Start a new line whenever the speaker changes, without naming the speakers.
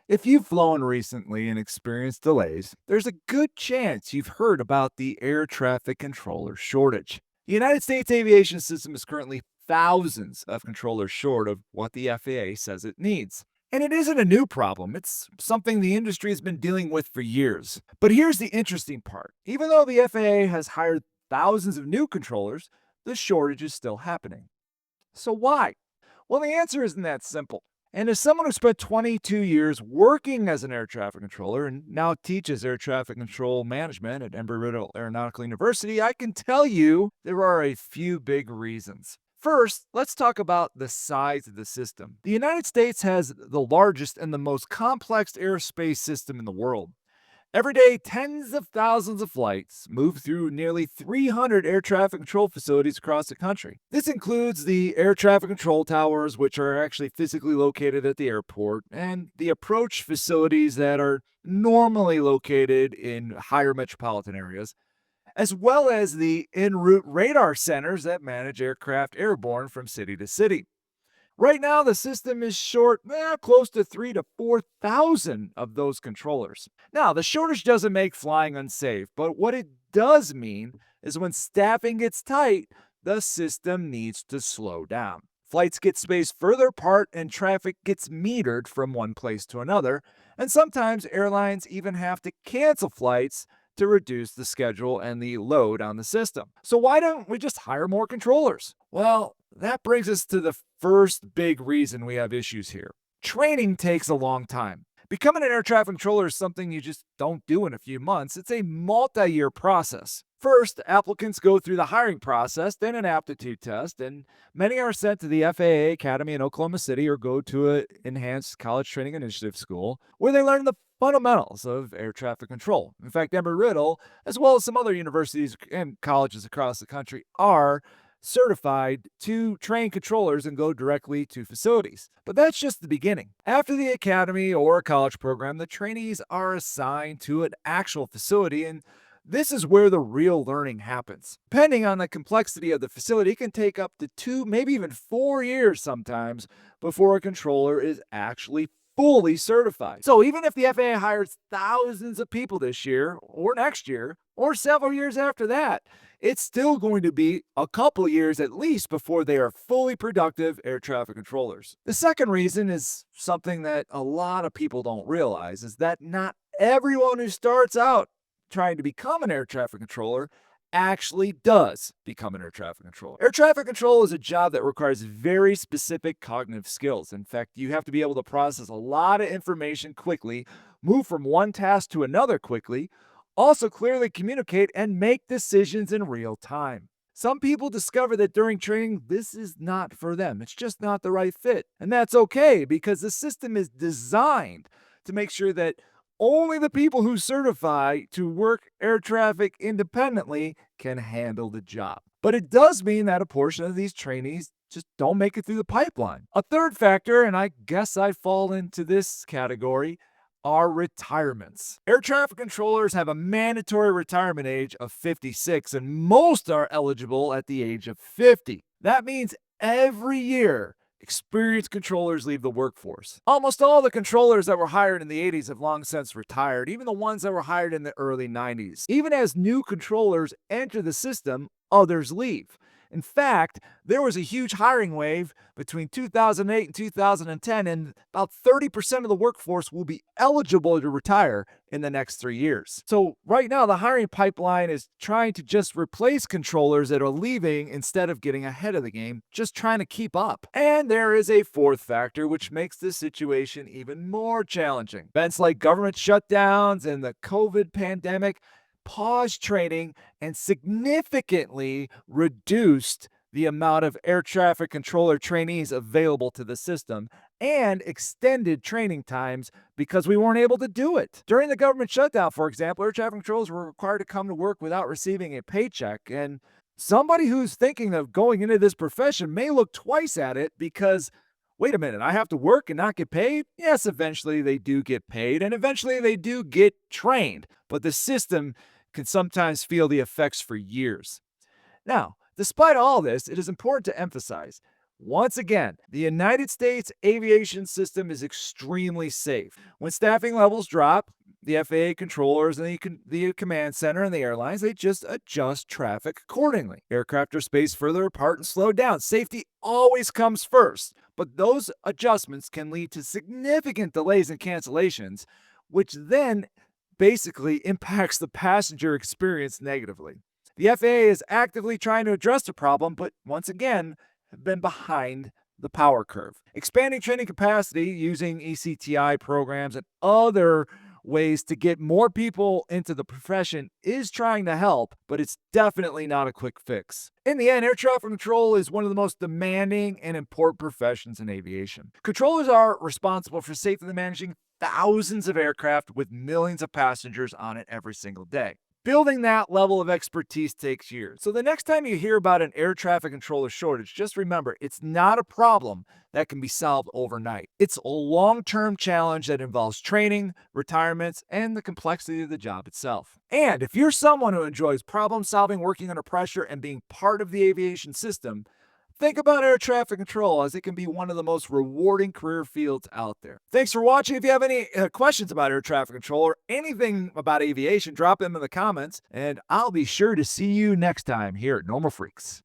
If you've flown recently and experienced delays, there's a good chance you've heard about the air traffic controller shortage. The United States aviation system is currently thousands of controllers short of what the FAA says it needs. And it isn't a new problem, it's something the industry has been dealing with for years. But here's the interesting part: even though the FAA has hired thousands of new controllers, the shortage is still happening. So why? Well, the answer isn't that simple. And as someone who spent 22 years working as an air traffic controller and now teaches air traffic control management at Embry-Riddle Aeronautical University, I can tell you there are a few big reasons. First, let's talk about the size of the system. The United States has the largest and the most complex airspace system in the world. Every day, tens of thousands of flights move through nearly 300 air traffic control facilities across the country. This includes the air traffic control towers, which are actually physically located at the airport, and the approach facilities that are normally located in higher metropolitan areas, as well as the en route radar centers that manage aircraft airborne from city to city. Right now, the system is short close to 3 to 4,000 of those controllers. Now, the shortage doesn't make flying unsafe, but what it does mean is when staffing gets tight, the system needs to slow down. Flights get spaced further apart and traffic gets metered from one place to another, and sometimes airlines even have to cancel flights to reduce the schedule and the load on the system. So, why don't we just hire more controllers? Well, that brings us to the first big reason we have issues here. Training takes a long time. Becoming an air traffic controller is something you just don't do in a few months. It's a multi year process. First, applicants go through the hiring process, then an aptitude test, and many are sent to the FAA Academy in Oklahoma City or go to an enhanced college training initiative school where they learn the fundamentals of air traffic control. In fact, Embry-Riddle, as well as some other universities and colleges across the country, are certified to train controllers and go directly to facilities. But that's just the beginning. After the academy or college program, the trainees are assigned to an actual facility, and this is where the real learning happens. Depending on the complexity of the facility, it can take up to 2, maybe even 4 years sometimes before a controller is actually fully certified. So even if the FAA hires thousands of people this year or next year or several years after that, it's still going to be a couple years at least before they are fully productive air traffic controllers. The second reason is something that a lot of people don't realize is that not everyone who starts out trying to become an air traffic controller actually does become an air traffic controller. Air traffic control is a job that requires very specific cognitive skills. In fact, you have to be able to process a lot of information quickly, move from one task to another quickly, also clearly communicate and make decisions in real time. Some people discover that during training, this is not for them. It's just not the right fit. And that's okay because the system is designed to make sure that only the people who certify to work air traffic independently can handle the job. But it does mean that a portion of these trainees just don't make it through the pipeline. A third factor, and I guess I fall into this category, are retirements. Air traffic controllers have a mandatory retirement age of 56, and most are eligible at the age of 50. That means every year, experienced controllers leave the workforce. Almost all the controllers that were hired in the 80s have long since retired, even the ones that were hired in the early 90s. Even as new controllers enter the system, others leave. In fact, there was a huge hiring wave between 2008 and 2010, and about 30% of the workforce will be eligible to retire in the next 3 years. So, right now, the hiring pipeline is trying to just replace controllers that are leaving instead of getting ahead of the game, just trying to keep up. And there is a fourth factor which makes this situation even more challenging. Events like government shutdowns and the COVID pandemic paused training and significantly reduced the amount of air traffic controller trainees available to the system and extended training times because we weren't able to do it. During the government shutdown, for example, air traffic controllers were required to come to work without receiving a paycheck, and somebody who's thinking of going into this profession may look twice at it because wait a minute, I have to work and not get paid? Yes, eventually they do get paid and eventually they do get trained, but the system can sometimes feel the effects for years. Now, despite all this, it is important to emphasize Once again, the United States aviation system is extremely safe. When staffing levels drop, the FAA controllers and the command center and the airlines, they just adjust traffic accordingly. Aircraft are spaced further apart and slowed down. Safety always comes first, but those adjustments can lead to significant delays and cancellations, which then basically impacts the passenger experience negatively. The FAA is actively trying to address the problem, but once again, have been behind the power curve. Expanding training capacity using ECTI programs and other ways to get more people into the profession is trying to help, but it's definitely not a quick fix. In the end, air traffic control is one of the most demanding and important professions in aviation. Controllers are responsible for safely managing thousands of aircraft with millions of passengers on it every single day. Building that level of expertise takes years. So the next time you hear about an air traffic controller shortage, just remember it's not a problem that can be solved overnight. It's a long-term challenge that involves training, retirements, and the complexity of the job itself. And if you're someone who enjoys problem solving, working under pressure, and being part of the aviation system, think about air traffic control, as it can be one of the most rewarding career fields out there. Thanks for watching. If you have any questions about air traffic control or anything about aviation, drop them in the comments, and I'll be sure to see you next time here at Normal Freaks.